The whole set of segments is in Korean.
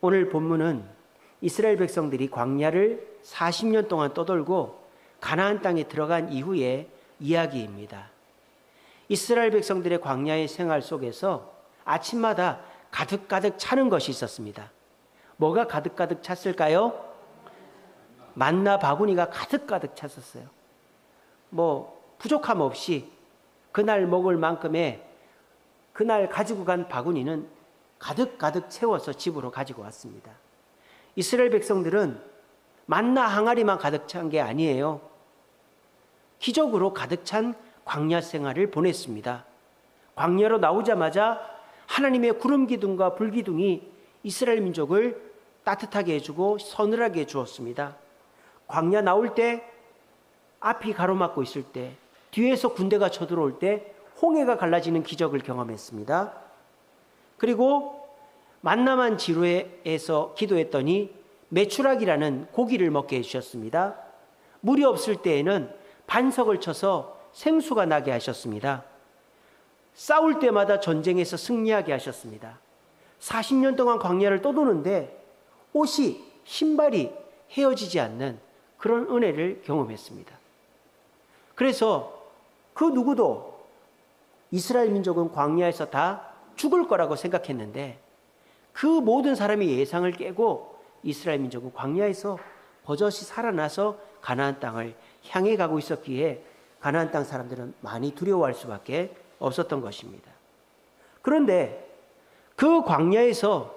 오늘 본문은 이스라엘 백성들이 광야를 40년 동안 떠돌고 가나안 땅에 들어간 이후의 이야기입니다. 이스라엘 백성들의 광야의 생활 속에서 아침마다 가득가득 차는 것이 있었습니다. 뭐가 가득가득 찼을까요? 만나 바구니가 가득가득 찼었어요. 부족함 없이 그날 먹을 만큼의 그날 가지고 간 바구니는 가득가득 채워서 집으로 가지고 왔습니다. 이스라엘 백성들은 만나 항아리만 가득 찬 게 아니에요. 기적으로 가득 찬 광야 생활을 보냈습니다. 광야로 나오자마자 하나님의 구름 기둥과 불 기둥이 이스라엘 민족을 따뜻하게 해주고 서늘하게 해주었습니다. 광야 나올 때 앞이 가로막고 있을 때, 뒤에서 군대가 쳐들어올 때 홍해가 갈라지는 기적을 경험했습니다. 그리고 만나만 지루해서 기도했더니 메추락이라는 고기를 먹게 해주셨습니다. 물이 없을 때에는 반석을 쳐서 생수가 나게 하셨습니다. 싸울 때마다 전쟁에서 승리하게 하셨습니다. 40년 동안 광야를 떠도는데 옷이, 신발이 헤어지지 않는 그런 은혜를 경험했습니다. 그래서 그 누구도 이스라엘 민족은 광야에서 다 죽을 거라고 생각했는데 그 모든 사람의 예상을 깨고 이스라엘 민족은 광야에서 버젓이 살아나서 가나안 땅을 향해 가고 있었기에 가나안 땅 사람들은 많이 두려워할 수밖에 없었던 것입니다. 그런데 그 광야에서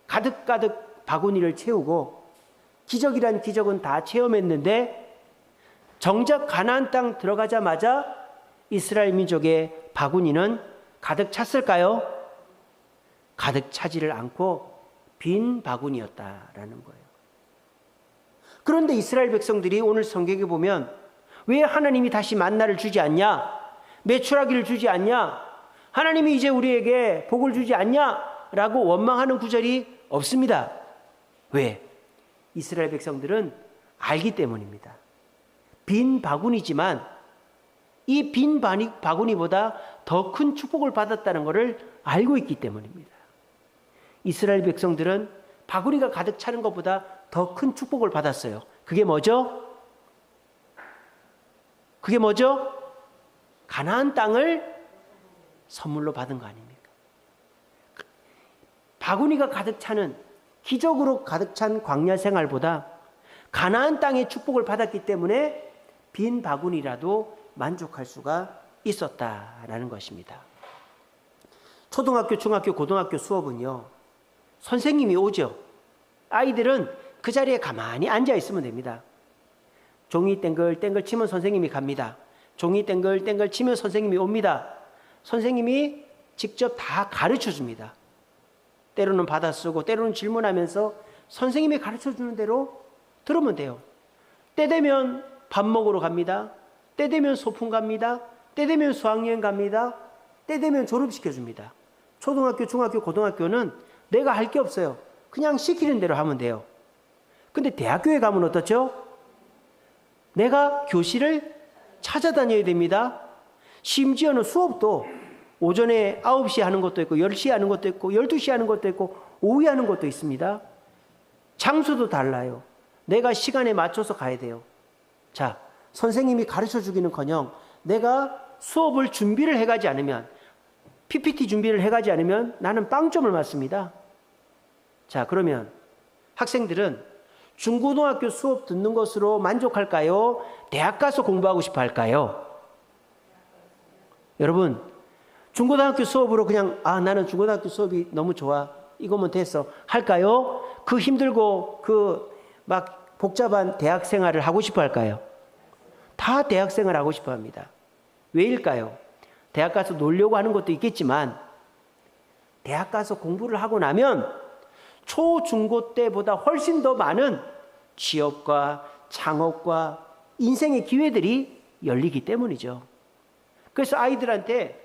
가득가득 바구니를 채우고 기적이란 기적은 다 체험했는데 정작 가나안 땅 들어가자마자 이스라엘 민족의 바구니는 가득 찼을까요? 가득 차지를 않고 빈 바구니였다라는 거예요. 그런데 이스라엘 백성들이 오늘 성경에 보면 왜 하나님이 다시 만나를 주지 않냐? 메추라기를 주지 않냐? 하나님이 이제 우리에게 복을 주지 않냐? 라고 원망하는 구절이 없습니다. 왜? 이스라엘 백성들은 알기 때문입니다. 빈 바구니지만 이 빈 바구니보다 더 큰 축복을 받았다는 것을 알고 있기 때문입니다. 이스라엘 백성들은 바구니가 가득 차는 것보다 더 큰 축복을 받았어요. 그게 뭐죠? 가나안 땅을 선물로 받은 거 아닙니까? 바구니가 가득 차는, 기적으로 가득 찬 광야 생활보다 가나안 땅의 축복을 받았기 때문에 빈 바구니라도 만족할 수가 있었다라는 것입니다. 초등학교, 중학교, 고등학교 수업은요, 선생님이 오죠. 아이들은 그 자리에 가만히 앉아 있으면 됩니다. 종이 땡글땡글 치면 선생님이 갑니다. 종이 땡글땡글 치면 선생님이 옵니다. 선생님이 직접 다 가르쳐 줍니다. 때로는 받아쓰고 때로는 질문하면서 선생님이 가르쳐 주는 대로 들으면 돼요. 때 되면 밥 먹으러 갑니다. 때 되면 소풍 갑니다. 때 되면 수학여행 갑니다. 때 되면 졸업시켜 줍니다. 초등학교, 중학교, 고등학교는 내가 할 게 없어요. 그냥 시키는 대로 하면 돼요. 근데 대학교에 가면 어떻죠? 내가 교실을 찾아다녀야 됩니다. 심지어는 수업도 오전에 9시에 하는 것도 있고 10시에 하는 것도 있고 12시에 하는 것도 있고 오후에 하는 것도 있습니다. 장소도 달라요. 내가 시간에 맞춰서 가야 돼요. 자, 선생님이 가르쳐 주기는커녕 내가 수업을 준비를 해가지 않으면, PPT 준비를 해가지 않으면 나는 빵점을 맞습니다. 자, 그러면 학생들은 중고등학교 수업 듣는 것으로 만족할까요? 대학 가서 공부하고 싶어 할까요? 여러분, 중고등학교 수업으로 그냥 나는 중고등학교 수업이 너무 좋아, 이거면 됐어 할까요? 그 힘들고 그 막 복잡한 대학 생활을 하고 싶어 할까요? 다 대학 생활 하고 싶어 합니다. 왜일까요? 대학 가서 놀려고 하는 것도 있겠지만 대학 가서 공부를 하고 나면 초, 중고 때보다 훨씬 더 많은 취업과 창업과 인생의 기회들이 열리기 때문이죠. 그래서 아이들한테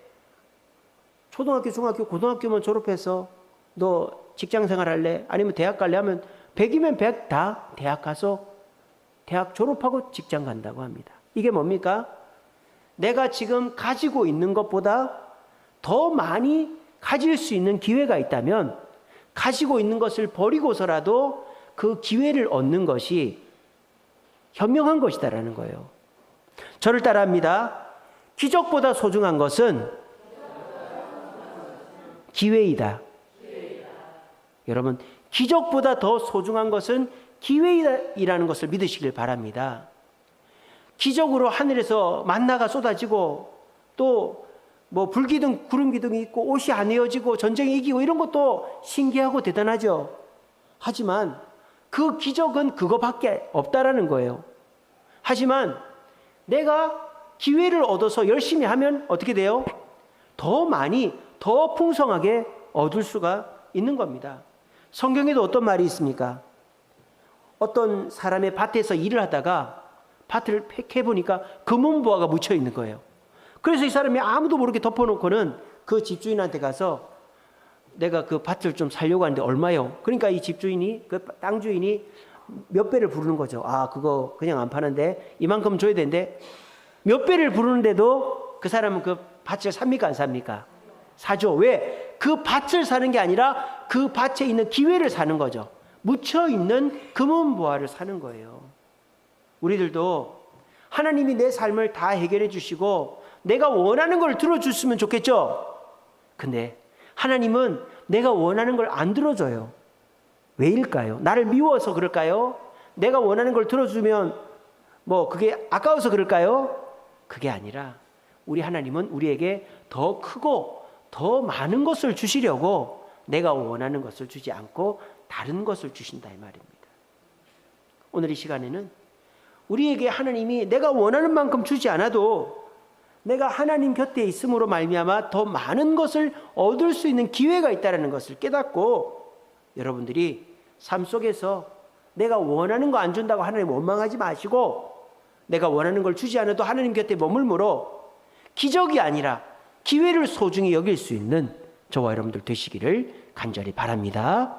초등학교, 중학교, 고등학교만 졸업해서 너 직장 생활 할래? 아니면 대학 갈래? 하면 100이면 100 다 대학 가서 대학 졸업하고 직장 간다고 합니다. 이게 뭡니까? 내가 지금 가지고 있는 것보다 더 많이 가질 수 있는 기회가 있다면 가지고 있는 것을 버리고서라도 그 기회를 얻는 것이 현명한 것이다라는 거예요. 저를 따라합니다. 기적보다 소중한 것은 기회이다. 여러분, 기적보다 더 소중한 것은 기회이라는 것을 믿으시길 바랍니다. 기적으로 하늘에서 만나가 쏟아지고 또 뭐 불기둥, 구름기둥이 있고 옷이 안 헤어지고 전쟁이 이기고 이런 것도 신기하고 대단하죠. 하지만 그 기적은 그거밖에 없다라는 거예요. 하지만 내가 기회를 얻어서 열심히 하면 어떻게 돼요? 더 많이, 더 풍성하게 얻을 수가 있는 겁니다. 성경에도 어떤 말이 있습니까? 어떤 사람의 밭에서 일을 하다가 밭을 팩해보니까 금은보화가 묻혀 있는 거예요. 그래서 이 사람이 아무도 모르게 덮어놓고는 그 집주인한테 가서 내가 그 밭을 좀 살려고 하는데 얼마요? 그러니까 이 집주인이, 그 땅 주인이 몇 배를 부르는 거죠. 아, 그거 그냥 안 파는데 이만큼 줘야 되는데, 몇 배를 부르는데도 그 사람은 그 밭을 삽니까 안 삽니까? 사죠. 왜? 그 밭을 사는 게 아니라 그 밭에 있는 기회를 사는 거죠. 묻혀있는 금은보화를 사는 거예요. 우리들도 하나님이 내 삶을 다 해결해 주시고 내가 원하는 걸 들어줬으면 좋겠죠. 근데 하나님은 내가 원하는 걸 안 들어줘요. 왜일까요? 나를 미워서 그럴까요? 내가 원하는 걸 들어주면 뭐 그게 아까워서 그럴까요? 그게 아니라 우리 하나님은 우리에게 더 크고 더 많은 것을 주시려고 내가 원하는 것을 주지 않고 다른 것을 주신다 이 말입니다. 오늘 이 시간에는 우리에게 하나님이 내가 원하는 만큼 주지 않아도 내가 하나님 곁에 있음으로 말미암아 더 많은 것을 얻을 수 있는 기회가 있다는 것을 깨닫고, 여러분들이 삶 속에서 내가 원하는 거 안 준다고 하나님 원망하지 마시고, 내가 원하는 걸 주지 않아도 하나님 곁에 머물므로 기적이 아니라 기회를 소중히 여길 수 있는 저와 여러분들 되시기를 간절히 바랍니다.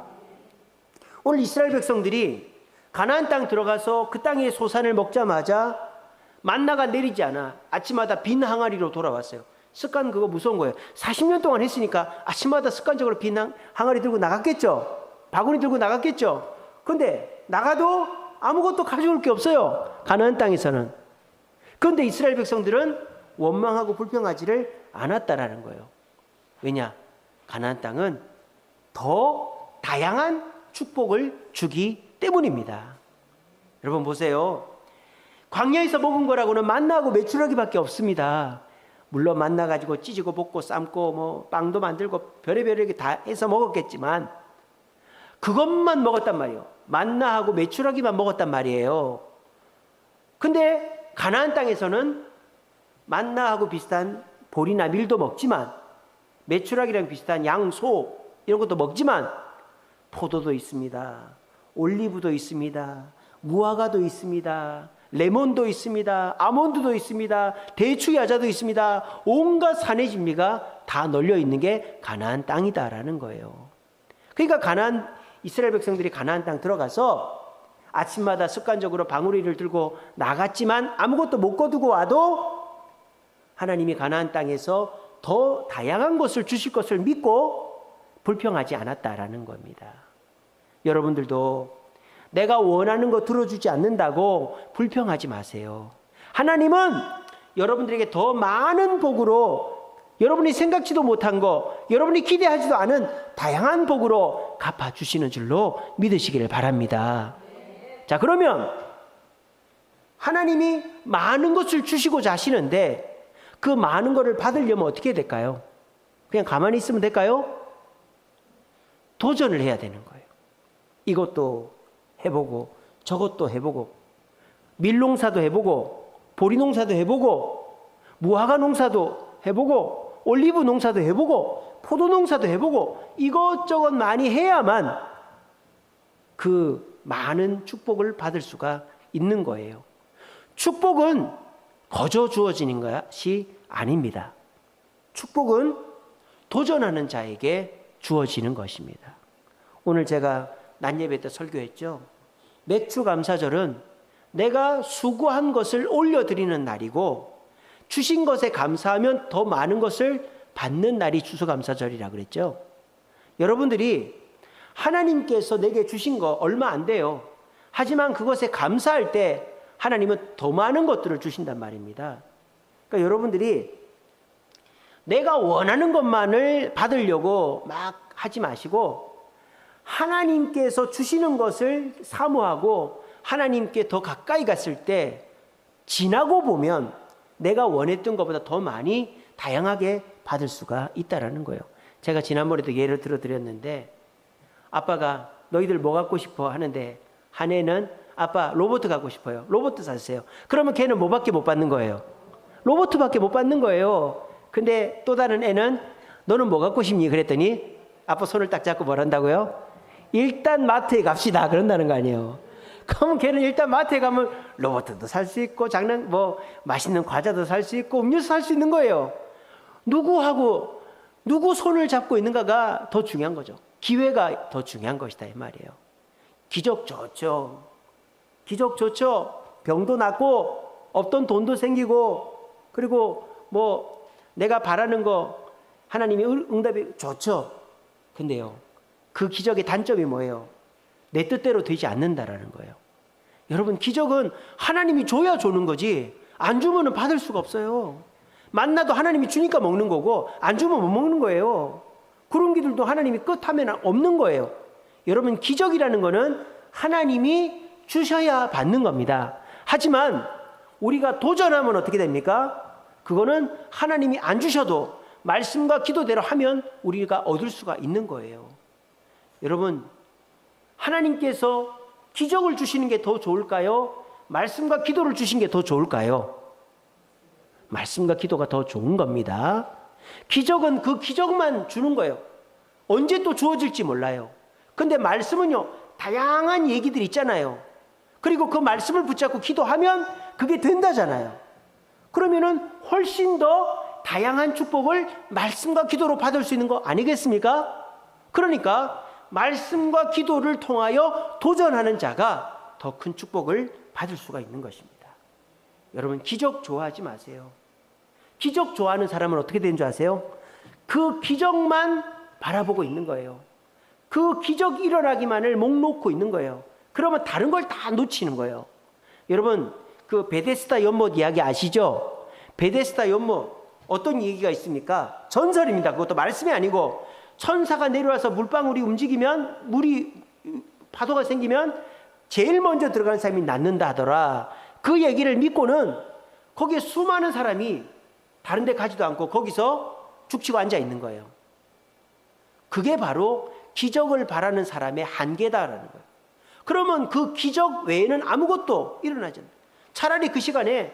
오늘 이스라엘 백성들이 가나안 땅 들어가서 그 땅의 소산을 먹자마자 만나가 내리지 않아 아침마다 빈 항아리로 돌아왔어요. 습관 그거 무서운 거예요. 40년 동안 했으니까 아침마다 습관적으로 빈 항아리 들고 나갔겠죠. 바구니 들고 나갔겠죠. 근데 나가도 아무것도 가져올 게 없어요. 가나안 땅에서는. 그런데 이스라엘 백성들은 원망하고 불평하지를 않았다라는 거예요. 왜냐? 가나안 땅은 더 다양한 축복을 주기 때문입니다. 여러분 보세요. 광야에서 먹은 거라고는 만나하고 메추라기밖에 없습니다. 물론 만나 가지고 찢고 볶고 삶고 뭐 빵도 만들고 별의별 다 해서 먹었겠지만 그것만 먹었단 말이에요. 만나하고 메추라기만 먹었단 말이에요. 근데 가나안 땅에서는 만나하고 비슷한 보리나 밀도 먹지만 메추라기랑 비슷한 양, 소 이런 것도 먹지만 포도도 있습니다. 올리브도 있습니다. 무화과도 있습니다. 레몬도 있습니다. 아몬드도 있습니다. 대추 야자도 있습니다. 온갖 산의 진미가 다 널려 있는 게 가나안 땅이다라는 거예요. 그러니까 이스라엘 백성들이 가나안 땅 들어가서 아침마다 습관적으로 방울이를 들고 나갔지만 아무것도 못 거두고 와도 하나님이 가나안 땅에서 더 다양한 것을 주실 것을 믿고 불평하지 않았다라는 겁니다. 여러분들도 내가 원하는 거 들어주지 않는다고 불평하지 마세요. 하나님은 여러분들에게 더 많은 복으로 여러분이 생각지도 못한 거, 여러분이 기대하지도 않은 다양한 복으로 갚아주시는 줄로 믿으시기를 바랍니다. 자, 그러면 하나님이 많은 것을 주시고자 하시는데 그 많은 것을 받으려면 어떻게 해야 될까요? 그냥 가만히 있으면 될까요? 도전을 해야 되는 거예요. 이것도 해보고 저것도 해보고 밀농사도 해보고 보리농사도 해보고 무화과 농사도 해보고 올리브 농사도 해보고 포도농사도 해보고 이것저것 많이 해야만 그 많은 축복을 받을 수가 있는 거예요. 축복은 거저 주어지는 것이 아닙니다. 축복은 도전하는 자에게 주어지는 것입니다. 오늘 제가 낮 예배 때 설교했죠. 맥주감사절은 내가 수고한 것을 올려드리는 날이고 주신 것에 감사하면 더 많은 것을 받는 날이 추수감사절이라고 그랬죠. 여러분들이 하나님께서 내게 주신 거 얼마 안 돼요. 하지만 그것에 감사할 때 하나님은 더 많은 것들을 주신단 말입니다. 그러니까 여러분들이 내가 원하는 것만을 받으려고 막 하지 마시고 하나님께서 주시는 것을 사모하고 하나님께 더 가까이 갔을 때 지나고 보면 내가 원했던 것보다 더 많이 다양하게 받을 수가 있다라는 거예요. 제가 지난번에도 예를 들어드렸는데 아빠가 너희들 뭐 갖고 싶어 하는데 한 애는 아빠 로봇 갖고 싶어요. 로봇 사주세요. 그러면 걔는 뭐밖에 못 받는 거예요? 로봇밖에 못 받는 거예요. 근데 또 다른 애는 너는 뭐 갖고 싶니? 그랬더니 아빠 손을 딱 잡고 뭘 한다고요? 일단 마트에 갑시다. 그런다는 거 아니에요. 그러면 걔는 일단 마트에 가면 로봇도 살 수 있고 맛있는 과자도 살 수 있고 음료수 살 수 있는 거예요. 누구 손을 잡고 있는가가 더 중요한 거죠. 기회가 더 중요한 것이다 이 말이에요. 기적 좋죠. 기적 좋죠. 병도 낫고 없던 돈도 생기고 그리고 내가 바라는 거 하나님이 응답이 좋죠. 근데요. 그 기적의 단점이 뭐예요? 내 뜻대로 되지 않는다라는 거예요. 여러분 기적은 하나님이 줘야 주는 거지 안 주면 받을 수가 없어요. 만나도 하나님이 주니까 먹는 거고 안 주면 못 먹는 거예요. 그런 길들도 하나님이 끝하면 없는 거예요. 여러분 기적이라는 거는 하나님이 주셔야 받는 겁니다. 하지만 우리가 도전하면 어떻게 됩니까? 그거는 하나님이 안 주셔도 말씀과 기도대로 하면 우리가 얻을 수가 있는 거예요. 여러분 하나님께서 기적을 주시는 게 더 좋을까요? 말씀과 기도를 주신 게 더 좋을까요? 말씀과 기도가 더 좋은 겁니다. 기적은 그 기적만 주는 거예요. 언제 또 주어질지 몰라요. 근데 말씀은요 다양한 얘기들이 있잖아요. 그리고 그 말씀을 붙잡고 기도하면 그게 된다잖아요. 그러면은 훨씬 더 다양한 축복을 말씀과 기도로 받을 수 있는 거 아니겠습니까? 그러니까 말씀과 기도를 통하여 도전하는 자가 더 큰 축복을 받을 수가 있는 것입니다. 여러분 기적 좋아하지 마세요. 기적 좋아하는 사람은 어떻게 되는 줄 아세요? 그 기적만 바라보고 있는 거예요. 그 기적 일어나기만을 목 놓고 있는 거예요. 그러면 다른 걸 다 놓치는 거예요. 여러분 그 베데스다 연못 이야기 아시죠? 베데스다 연못 어떤 얘기가 있습니까? 전설입니다. 그것도 말씀이 아니고 천사가 내려와서 물방울이 움직이면 파도가 생기면 제일 먼저 들어가는 사람이 낫는다 하더라. 그 얘기를 믿고는 거기에 수많은 사람이 다른 데 가지도 않고 거기서 죽치고 앉아 있는 거예요. 그게 바로 기적을 바라는 사람의 한계다라는 거예요. 그러면 그 기적 외에는 아무것도 일어나지 않아요. 차라리 그 시간에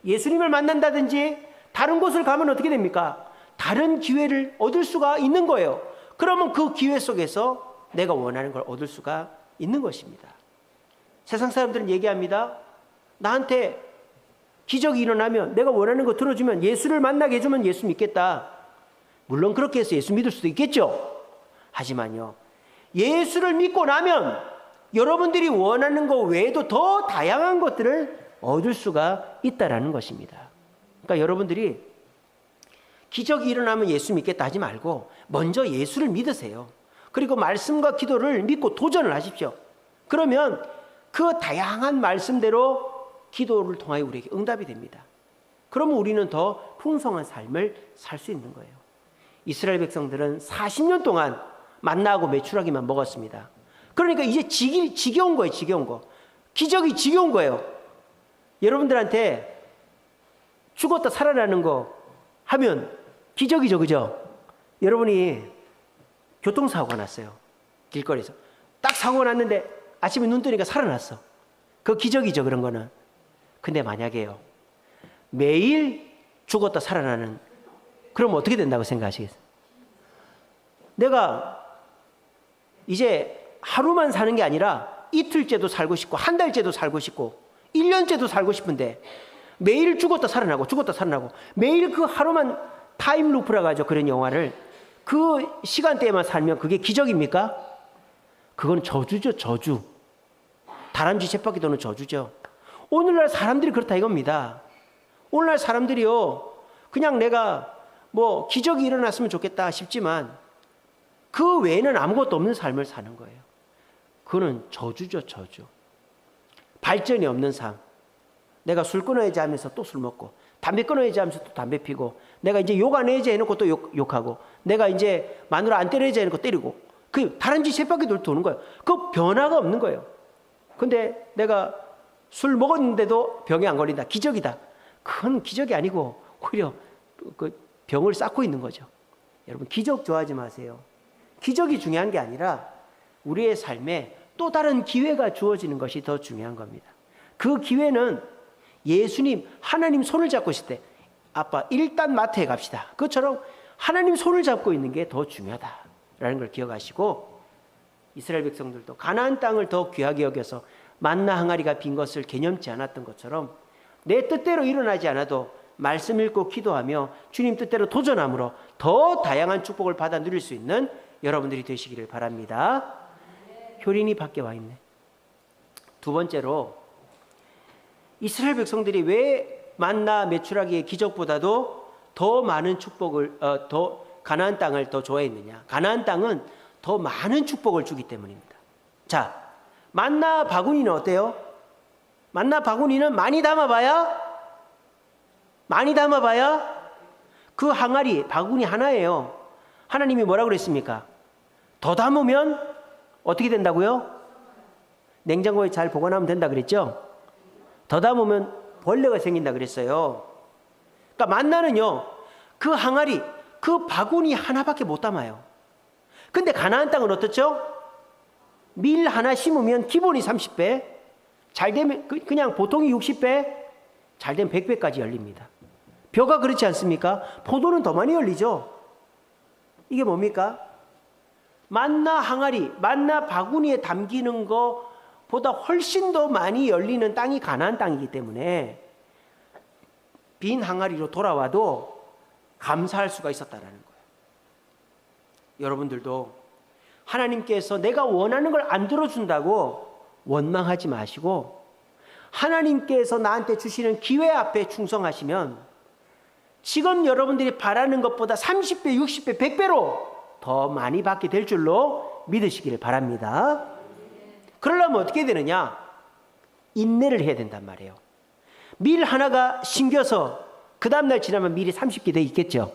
예수님을 만난다든지 다른 곳을 가면 어떻게 됩니까? 다른 기회를 얻을 수가 있는 거예요. 그러면 그 기회 속에서 내가 원하는 걸 얻을 수가 있는 것입니다. 세상 사람들은 얘기합니다. 나한테 기적이 일어나면 내가 원하는 거 들어주면 예수를 만나게 해주면 예수 믿겠다. 물론 그렇게 해서 예수 믿을 수도 있겠죠. 하지만요. 예수를 믿고 나면 여러분들이 원하는 것 외에도 더 다양한 것들을 얻을 수가 있다라는 것입니다. 그러니까 여러분들이 기적이 일어나면 예수 믿겠다 하지 말고 먼저 예수를 믿으세요. 그리고 말씀과 기도를 믿고 도전을 하십시오. 그러면 그 다양한 말씀대로 기도를 통하여 우리에게 응답이 됩니다. 그러면 우리는 더 풍성한 삶을 살 수 있는 거예요. 이스라엘 백성들은 40년 동안 만나하고 메추라기만 먹었습니다. 그러니까 이제 지겨운 거예요. 지겨운 거. 기적이 지겨운 거예요. 여러분들한테 죽었다 살아나는 거 하면 기적이죠. 그죠? 여러분이 교통사고가 났어요. 길거리에서. 딱 사고가 났는데 아침에 눈 뜨니까 살아났어. 그거 기적이죠. 그런 거는. 근데 만약에요. 매일 죽었다 살아나는 그럼 어떻게 된다고 생각하시겠어요? 내가 이제 하루만 사는 게 아니라 이틀째도 살고 싶고 한 달째도 살고 싶고 1년째도 살고 싶은데 매일 죽었다 살아나고 매일 그 하루만 타임루프라고 하죠. 그런 영화를 그 시간대에만 살면 그게 기적입니까? 그건 저주죠. 저주. 다람쥐 쳇바퀴 도는 저주죠. 오늘날 사람들이 그렇다 이겁니다. 오늘날 사람들이요 그냥 내가 기적이 일어났으면 좋겠다 싶지만 그 외에는 아무것도 없는 삶을 사는 거예요. 그거는 저주죠, 저주. 발전이 없는 삶. 내가 술 끊어야지 하면서 또 술 먹고, 담배 끊어야지 하면서 또 담배 피고, 내가 이제 욕 안 해야지 해놓고 또 욕하고, 내가 이제 마누라 안 때려야지 해놓고 때리고, 그 다른 짓 세 바퀴 도는 거예요. 그 변화가 없는 거예요. 근데 내가 술 먹었는데도 병이 안 걸린다. 기적이다. 그건 기적이 아니고 오히려 그 병을 쌓고 있는 거죠. 여러분, 기적 좋아하지 마세요. 기적이 중요한 게 아니라 우리의 삶에 또 다른 기회가 주어지는 것이 더 중요한 겁니다. 그 기회는 예수님, 하나님 손을 잡고 있을 때, 아빠 일단 마트에 갑시다. 그것처럼 하나님 손을 잡고 있는 게 더 중요하다라는 걸 기억하시고, 이스라엘 백성들도 가나안 땅을 더 귀하게 여겨서 만나 항아리가 빈 것을 개념치 않았던 것처럼 내 뜻대로 일어나지 않아도 말씀 읽고 기도하며 주님 뜻대로 도전함으로 더 다양한 축복을 받아 누릴 수 있는 여러분들이 되시기를 바랍니다. 효린이 밖에 와 있네. 두 번째로, 이스라엘 백성들이 왜 만나 메추라기의 기적보다도 더 많은 축복을, 더 가나안 땅을 더 좋아했느냐? 가나안 땅은 더 많은 축복을 주기 때문입니다. 자, 만나 바구니는 어때요? 만나 바구니는 많이 담아봐야 그 항아리, 바구니 하나예요. 하나님이 뭐라고 그랬습니까? 더 담으면 어떻게 된다고요? 냉장고에 잘 보관하면 된다 그랬죠? 더 담으면 벌레가 생긴다 그랬어요. 그러니까 만나는요, 그 항아리, 그 바구니 하나밖에 못 담아요. 근데 가나안 땅은 어떻죠? 밀 하나 심으면 기본이 30배, 잘 되면 그냥 보통이 60배, 잘 되면 100배까지 열립니다. 벼가 그렇지 않습니까? 포도는 더 많이 열리죠. 이게 뭡니까? 만나 항아리, 만나 바구니에 담기는 것보다 훨씬 더 많이 열리는 땅이 가나안 땅이기 때문에 빈 항아리로 돌아와도 감사할 수가 있었다라는 거예요. 여러분들도 하나님께서 내가 원하는 걸 안 들어준다고 원망하지 마시고, 하나님께서 나한테 주시는 기회 앞에 충성하시면 지금 여러분들이 바라는 것보다 30배, 60배, 100배로 더 많이 받게 될 줄로 믿으시기를 바랍니다. 그러려면 어떻게 되느냐? 인내를 해야 된단 말이에요. 밀 하나가 심겨서 그 다음날 지나면 밀이 30개 돼 있겠죠?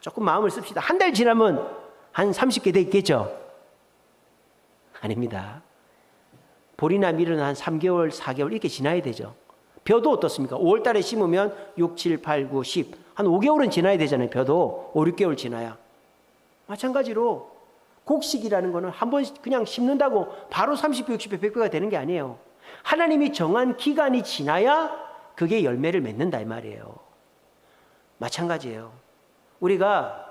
조금 마음을 씁시다. 한 달 지나면 한 30개 돼 있겠죠? 아닙니다. 보리나 밀은 한 3개월, 4개월 이렇게 지나야 되죠. 벼도 어떻습니까? 5월 달에 심으면 6, 7, 8, 9, 10. 한 5개월은 지나야 되잖아요. 벼도 5, 6개월 지나야. 마찬가지로 곡식이라는 거는 한 번 그냥 심는다고 바로 30배, 60배, 100배가 되는 게 아니에요. 하나님이 정한 기간이 지나야 그게 열매를 맺는다 이 말이에요. 마찬가지예요. 우리가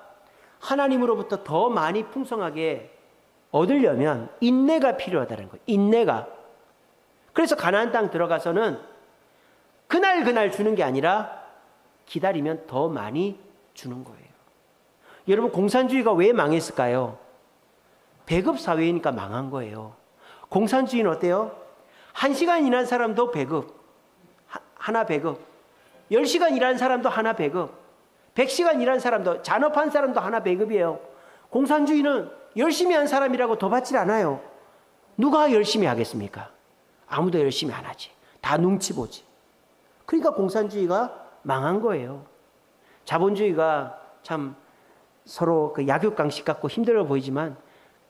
하나님으로부터 더 많이 풍성하게 얻으려면 인내가 필요하다는 거예요. 인내가. 그래서 가나안 땅 들어가서는 그날 주는 게 아니라 기다리면 더 많이 주는 거예요. 여러분, 공산주의가 왜 망했을까요? 배급 사회이니까 망한 거예요. 공산주의는 어때요? 1시간 일한 사람도 배급, 하나 배급. 10시간 일한 사람도 하나 배급. 100시간 일한 사람도, 잔업한 사람도 하나 배급이에요. 공산주의는 열심히 한 사람이라고 더 받질 않아요. 누가 열심히 하겠습니까? 아무도 열심히 안 하지. 다 눈치 보지. 그러니까 공산주의가 망한 거예요. 자본주의가 참 서로 그 약육강식 같고 힘들어 보이지만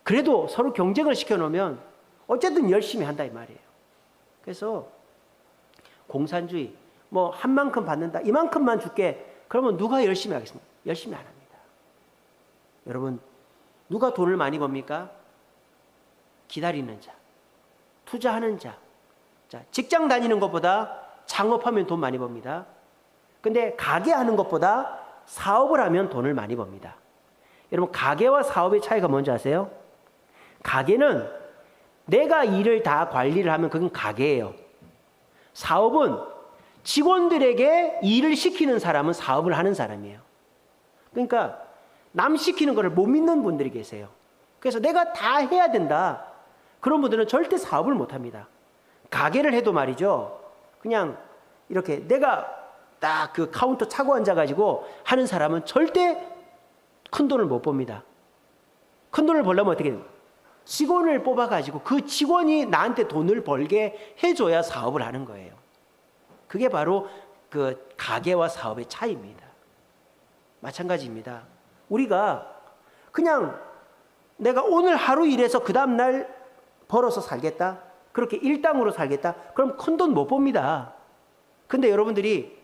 그래도 서로 경쟁을 시켜놓으면 어쨌든 열심히 한다 이 말이에요. 그래서 공산주의, 뭐 한 만큼 받는다, 이만큼만 줄게. 그러면 누가 열심히 하겠습니까? 열심히 안 합니다. 여러분, 누가 돈을 많이 법니까? 기다리는 자, 투자하는 자. 자, 직장 다니는 것보다 창업하면 돈 많이 법니다. 근데 가게 하는 것보다 사업을 하면 돈을 많이 법니다. 여러분, 가게와 사업의 차이가 뭔지 아세요? 가게는 내가 일을 다 관리를 하면 그건 가게예요. 사업은 직원들에게 일을 시키는 사람은 사업을 하는 사람이에요. 그러니까 남 시키는 거를 못 믿는 분들이 계세요. 그래서 내가 다 해야 된다. 그런 분들은 절대 사업을 못 합니다. 가게를 해도 말이죠. 그냥 이렇게 내가 딱 그 카운터 차고 앉아가지고 하는 사람은 절대 큰 돈을 못 봅니다. 큰 돈을 벌려면 어떻게 돼요? 직원을 뽑아가지고 그 직원이 나한테 돈을 벌게 해줘야 사업을 하는 거예요. 그게 바로 그 가게와 사업의 차이입니다. 마찬가지입니다. 우리가 그냥 내가 오늘 하루 일해서 그 다음날 벌어서 살겠다, 그렇게 일당으로 살겠다, 그럼 큰 돈 못 봅니다. 근데 여러분들이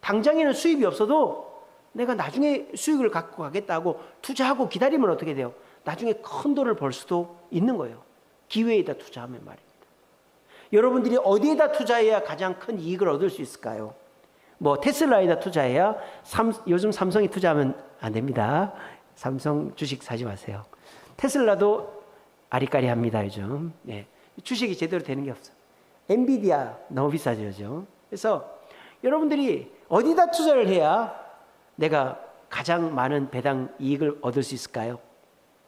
당장에는 수입이 없어도 내가 나중에 수익을 갖고 가겠다고 투자하고 기다리면 어떻게 돼요? 나중에 큰 돈을 벌 수도 있는 거예요. 기회에다 투자하면 말입니다. 여러분들이 어디에다 투자해야 가장 큰 이익을 얻을 수 있을까요? 뭐 테슬라에다 투자해야 요즘 삼성에 투자하면 안 됩니다. 삼성 주식 사지 마세요. 테슬라도 아리까리합니다 요즘. 네. 주식이 제대로 되는 게 없어. 엔비디아 너무 비싸죠 요즘. 그래서 여러분들이 어디다 투자를 해야 내가 가장 많은 배당 이익을 얻을 수 있을까요?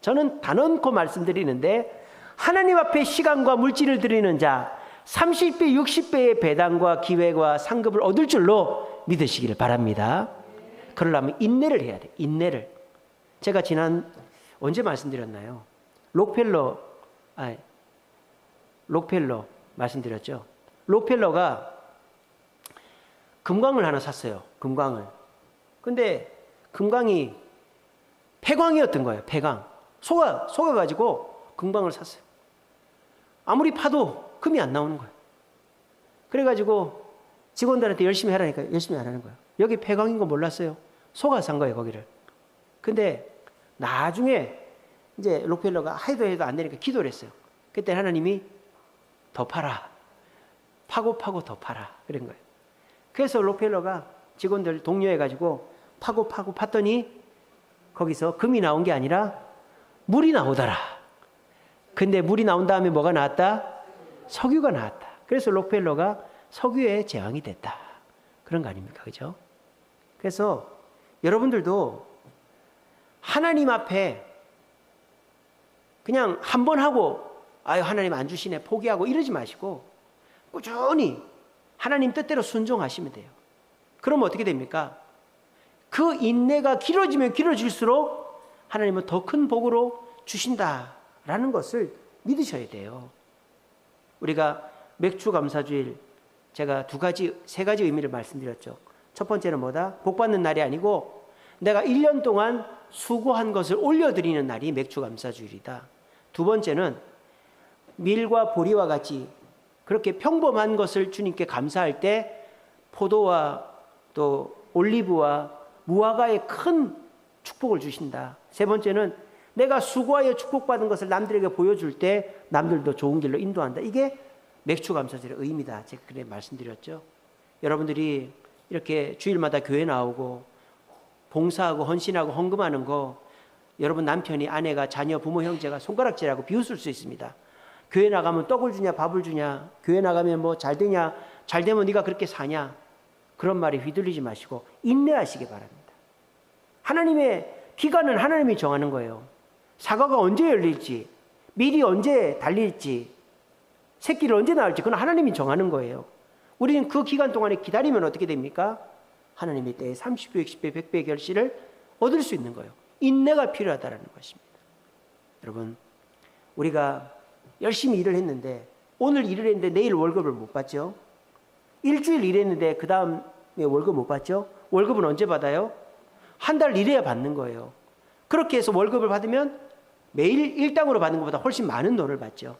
저는 단언코 말씀드리는데 하나님 앞에 시간과 물질을 드리는 자 30배, 60배의 배당과 기회와 상급을 얻을 줄로 믿으시기를 바랍니다. 그러려면 인내를 해야 돼요. 인내를. 제가 지난 언제 말씀드렸나요? 록펠러 말씀드렸죠. 록펠러가 금광을 하나 샀어요. 금광을. 근데 금광이 폐광이었던 거예요. 폐광. 속아가지고 금광을 샀어요. 아무리 파도 금이 안 나오는 거예요. 그래가지고 직원들한테 열심히 하라니까 열심히 안 하는 거예요. 여기 폐광인 거 몰랐어요. 속아 산 거예요, 거기를. 근데 나중에 이제 록펠러가 해도 안 되니까 기도를 했어요. 그때 하나님이 더 팔아. 파고 더 팔아. 그런 거예요. 그래서 록펠러가 직원들 독려해가지고 파고 팠더니 거기서 금이 나온 게 아니라 물이 나오더라. 근데 물이 나온 다음에 뭐가 나왔다? 석유가 나왔다. 그래서 록펠러가 석유의 제왕이 됐다. 그런 거 아닙니까? 그죠? 그래서 여러분들도 하나님 앞에 그냥 한 번 하고 아유 하나님 안 주시네 포기하고 이러지 마시고 꾸준히 하나님 뜻대로 순종하시면 돼요. 그럼 어떻게 됩니까? 그 인내가 길어지면 길어질수록 하나님은 더 큰 복으로 주신다라는 것을 믿으셔야 돼요. 우리가 맥주 감사주일 제가 세 가지 의미를 말씀드렸죠. 첫 번째는 뭐다? 복 받는 날이 아니고 내가 1년 동안 수고한 것을 올려드리는 날이 맥주 감사주일이다. 두 번째는 밀과 보리와 같이 그렇게 평범한 것을 주님께 감사할 때 포도와 또 올리브와 무화과의 큰 축복을 주신다. 세 번째는 내가 수고하여 축복받은 것을 남들에게 보여줄 때 남들도 좋은 길로 인도한다. 이게 맥주 감사절의 의미다. 제가 그래 말씀드렸죠. 여러분들이 이렇게 주일마다 교회 나오고 봉사하고 헌신하고 헌금하는 거 여러분 남편이 아내가 자녀 부모 형제가 손가락질하고 비웃을 수 있습니다. 교회 나가면 떡을 주냐 밥을 주냐, 교회 나가면 뭐 잘 되냐, 잘 되면 네가 그렇게 사냐, 그런 말에 휘둘리지 마시고 인내하시기 바랍니다. 하나님의 기간은 하나님이 정하는 거예요. 사과가 언제 열릴지, 밀이 언제 달릴지, 새끼를 언제 낳을지 그건 하나님이 정하는 거예요. 우리는 그 기간 동안에 기다리면 어떻게 됩니까? 하나님의 때에 30배, 60배, 100배의 결실을 얻을 수 있는 거예요. 인내가 필요하다는 것입니다. 여러분, 우리가 열심히 일을 했는데 오늘 일을 했는데 내일 월급을 못 받죠? 일주일 일했는데 그 다음에 월급 못 받죠? 월급은 언제 받아요? 한 달 일해야 받는 거예요. 그렇게 해서 월급을 받으면 매일 일당으로 받는 것보다 훨씬 많은 돈을 받죠.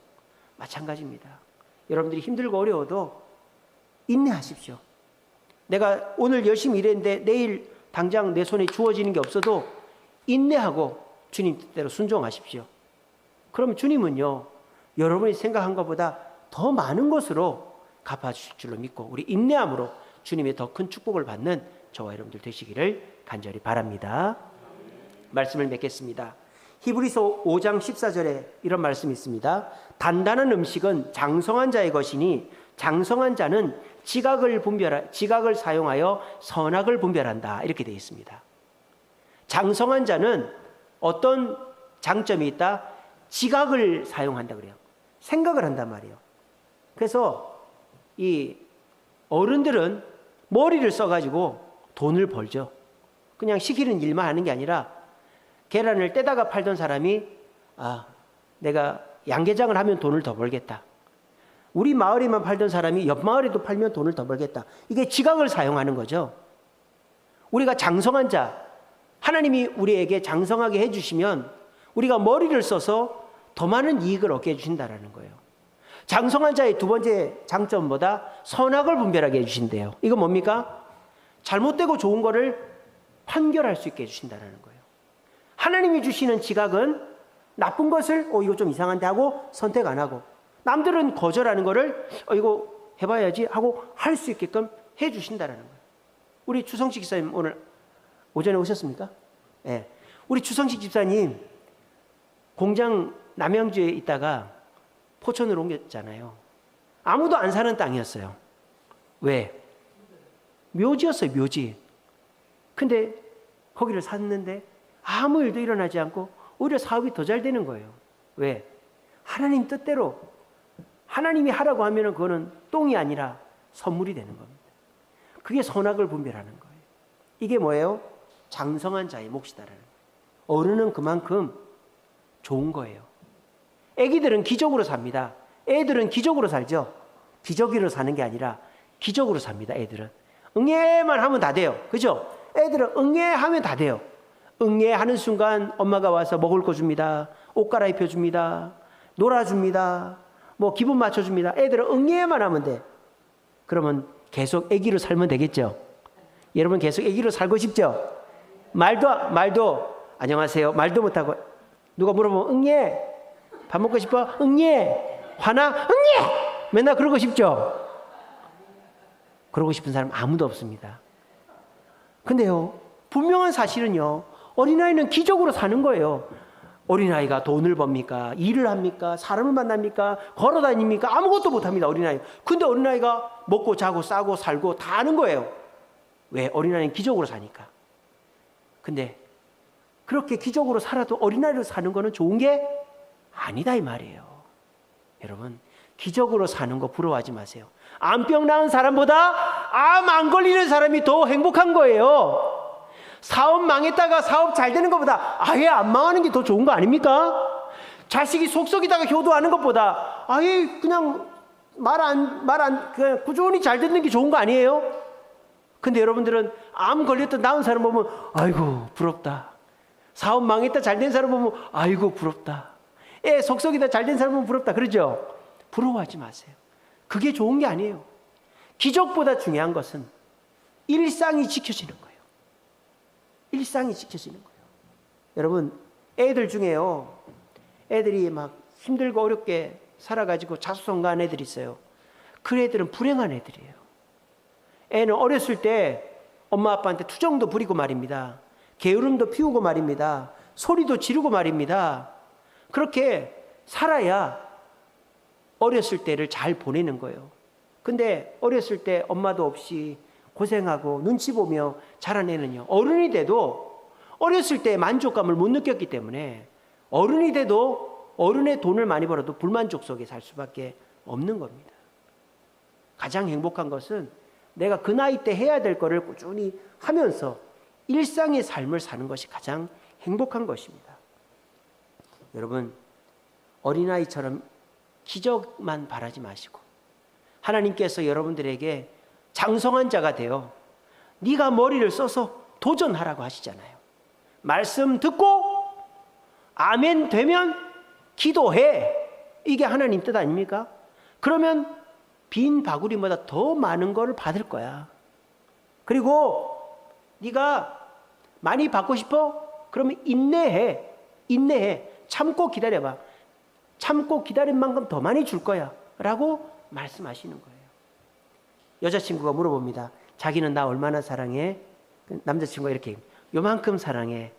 마찬가지입니다. 여러분들이 힘들고 어려워도 인내하십시오. 내가 오늘 열심히 일했는데 내일 당장 내 손에 주어지는 게 없어도 인내하고 주님 뜻대로 순종하십시오. 그럼 주님은요, 여러분이 생각한 것보다 더 많은 것으로 갚아주실 줄로 믿고 우리 인내함으로 주님의 더 큰 축복을 받는 저와 여러분들 되시기를 간절히 바랍니다. 말씀을 맺겠습니다. 히브리서 5장 14절에 이런 말씀이 있습니다. 단단한 음식은 장성한 자의 것이니 장성한 자는 지각을 사용하여 선악을 분별한다. 이렇게 되어 있습니다. 장성한 자는 어떤 장점이 있다? 지각을 사용한다 그래요. 생각을 한단 말이에요. 그래서 이 어른들은 머리를 써가지고 돈을 벌죠. 그냥 시키는 일만 하는 게 아니라 계란을 떼다가 팔던 사람이 내가 양계장을 하면 돈을 더 벌겠다. 우리 마을에만 팔던 사람이 옆 마을에도 팔면 돈을 더 벌겠다. 이게 지각을 사용하는 거죠. 우리가 장성한 자, 하나님이 우리에게 장성하게 해주시면 우리가 머리를 써서 더 많은 이익을 얻게 해주신다는 거예요. 장성한 자의 두 번째 장점보다 선악을 분별하게 해주신대요. 이거 뭡니까? 잘못되고 좋은 거를 판결할 수 있게 해주신다는 거예요. 하나님이 주시는 지각은 나쁜 것을 이거 좀 이상한데 하고 선택 안 하고, 남들은 거절하는 거를 이거 해봐야지 하고 할 수 있게끔 해주신다는 거예요. 우리 추성식 집사님 오늘 오전에 오셨습니까? 네. 우리 추성식 집사님 공장 남양주에 있다가 포천으로 옮겼잖아요. 아무도 안 사는 땅이었어요. 왜? 묘지였어요, 묘지. 근데 거기를 샀는데 아무 일도 일어나지 않고 오히려 사업이 더 잘 되는 거예요. 왜? 하나님 뜻대로 하나님이 하라고 하면 그거는 똥이 아니라 선물이 되는 겁니다. 그게 선악을 분별하는 거예요. 이게 뭐예요? 장성한 자의 몫이다라는 거예요. 어른은 그만큼 좋은 거예요. 애기들은 기적으로 삽니다. 애들은 기적으로 살죠. 기저귀로 사는 게 아니라 기적으로 삽니다. 애들은 응애만 하면 다 돼요. 그죠? 애들은 응애하면 다 돼요. 응애하는 순간 엄마가 와서 먹을 거 줍니다. 옷 갈아입혀 줍니다. 놀아줍니다. 뭐 기분 맞춰줍니다. 애들은 응애만 하면 돼. 그러면 계속 애기로 살면 되겠죠. 여러분 계속 애기로 살고 싶죠? 말도 안녕하세요 말도 못하고 누가 물어보면 응애, 밥 먹고 싶어? 응애, 화나? 응애, 맨날 그러고 싶죠? 그러고 싶은 사람 아무도 없습니다. 근데요, 분명한 사실은요, 어린아이는 기적으로 사는 거예요. 어린아이가 돈을 법니까? 일을 합니까? 사람을 만납니까? 걸어다닙니까? 아무것도 못합니다, 어린아이. 근데 어린아이가 먹고 자고 싸고 살고 다 하는 거예요. 왜? 어린아이는 기적으로 사니까. 근데 그렇게 기적으로 살아도 어린아이로 사는 거는 좋은 게 아니다 이 말이에요. 여러분, 기적으로 사는 거 부러워하지 마세요. 암병 나은 사람보다 암 안 걸리는 사람이 더 행복한 거예요. 사업 망했다가 사업 잘 되는 것보다 아예 안 망하는 게 더 좋은 거 아닙니까? 자식이 속썩이다가 효도하는 것보다 아예 그냥 그냥 꾸준히 잘 되는 게 좋은 거 아니에요? 근데 여러분들은 암 걸렸다 나은 사람 보면 아이고 부럽다. 사업 망했다 잘 된 사람 보면 아이고 부럽다. 애 속썩이다 잘 된 사람 보면 부럽다. 그러죠? 부러워하지 마세요. 그게 좋은 게 아니에요. 기적보다 중요한 것은 일상이 지켜지는 거예요. 일상이 지켜지는 거예요. 여러분, 애들 중에요, 애들이 막 힘들고 어렵게 살아가지고 자수성가한 애들이 있어요. 그 애들은 불행한 애들이에요. 애는 어렸을 때 엄마 아빠한테 투정도 부리고 말입니다. 게으름도 피우고 말입니다. 소리도 지르고 말입니다. 그렇게 살아야 어렸을 때를 잘 보내는 거예요. 근데 어렸을 때 엄마도 없이 고생하고 눈치 보며 자란 애는요, 어른이 돼도 어렸을 때 만족감을 못 느꼈기 때문에 어른이 돼도 어른의 돈을 많이 벌어도 불만족 속에 살 수밖에 없는 겁니다. 가장 행복한 것은 내가 그 나이 때 해야 될 거를 꾸준히 하면서 일상의 삶을 사는 것이 가장 행복한 것입니다. 여러분, 어린아이처럼 기적만 바라지 마시고 하나님께서 여러분들에게 장성한 자가 되어 네가 머리를 써서 도전하라고 하시잖아요. 말씀 듣고 아멘 되면 기도해. 이게 하나님 뜻 아닙니까? 그러면 빈 바구리보다 더 많은 걸 받을 거야. 그리고 네가 많이 받고 싶어? 그러면 인내해. 참고 기다려봐. 참고 기다린 만큼 더 많이 줄 거야 라고 말씀하시는 거예요. 여자친구가 물어봅니다. 자기는 나 얼마나 사랑해? 남자친구가 이렇게 요만큼 사랑해.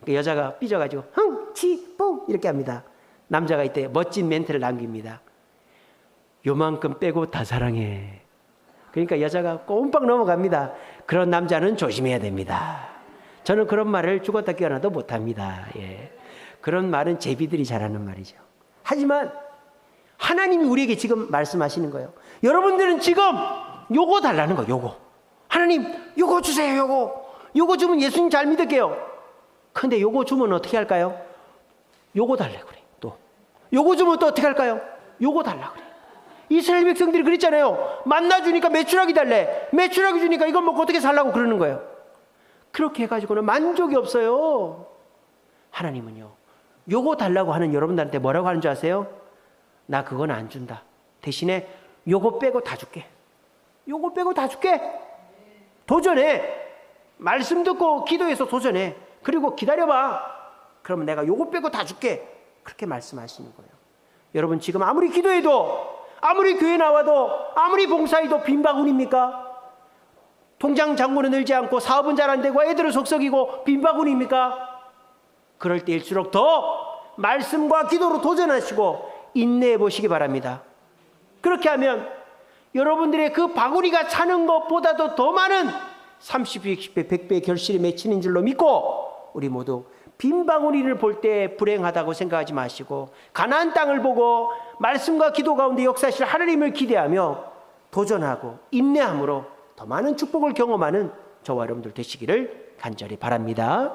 그러니까 여자가 삐져가지고 흥, 치, 뽕 이렇게 합니다. 남자가 이때 멋진 멘트를 남깁니다. 요만큼 빼고 다 사랑해. 그러니까 여자가 꼼빡 넘어갑니다. 그런 남자는 조심해야 됩니다. 저는 그런 말을 죽었다 깨어나도 못합니다. 예. 그런 말은 제비들이 잘하는 말이죠. 하지만 하나님이 우리에게 지금 말씀하시는 거예요. 여러분들은 지금 요거 달라는 거예요. 요거. 하나님 요거 주세요. 요거 주면 예수님 잘 믿을게요. 근데 요거 주면 어떻게 할까요? 요거 달라고 그래. 또 요거 주면 또 어떻게 할까요? 요거 달라고 그래. 이스라엘 백성들이 그랬잖아요. 만나 주니까 메추라기 달래. 메추라기 주니까 이거 먹고 어떻게 살라고 그러는 거예요. 그렇게 해가지고는 만족이 없어요. 하나님은요, 요거 달라고 하는 여러분들한테 뭐라고 하는 줄 아세요? 나 그건 안 준다. 대신에 요거 빼고 다 줄게. 요거 빼고 다 줄게. 도전해. 말씀 듣고 기도해서 도전해. 그리고 기다려봐. 그러면 내가 요거 빼고 다 줄게. 그렇게 말씀하시는 거예요. 여러분 지금 아무리 기도해도, 아무리 교회 나와도, 아무리 봉사해도 빈바구니입니까? 통장 잔고는 늘지 않고 사업은 잘 안 되고 애들은 속썩이고 빈바구니입니까? 그럴 때일수록 더 말씀과 기도로 도전하시고 인내해 보시기 바랍니다. 그렇게 하면 여러분들의 그 바구니가 차는 것보다도 더 많은 30배, 60배, 100배의 결실이 맺히는 줄로 믿고 우리 모두 빈 바구니를 볼 때 불행하다고 생각하지 마시고 가나안 땅을 보고 말씀과 기도 가운데 역사하실 하나님을 기대하며 도전하고 인내함으로 더 많은 축복을 경험하는 저와 여러분들 되시기를 간절히 바랍니다.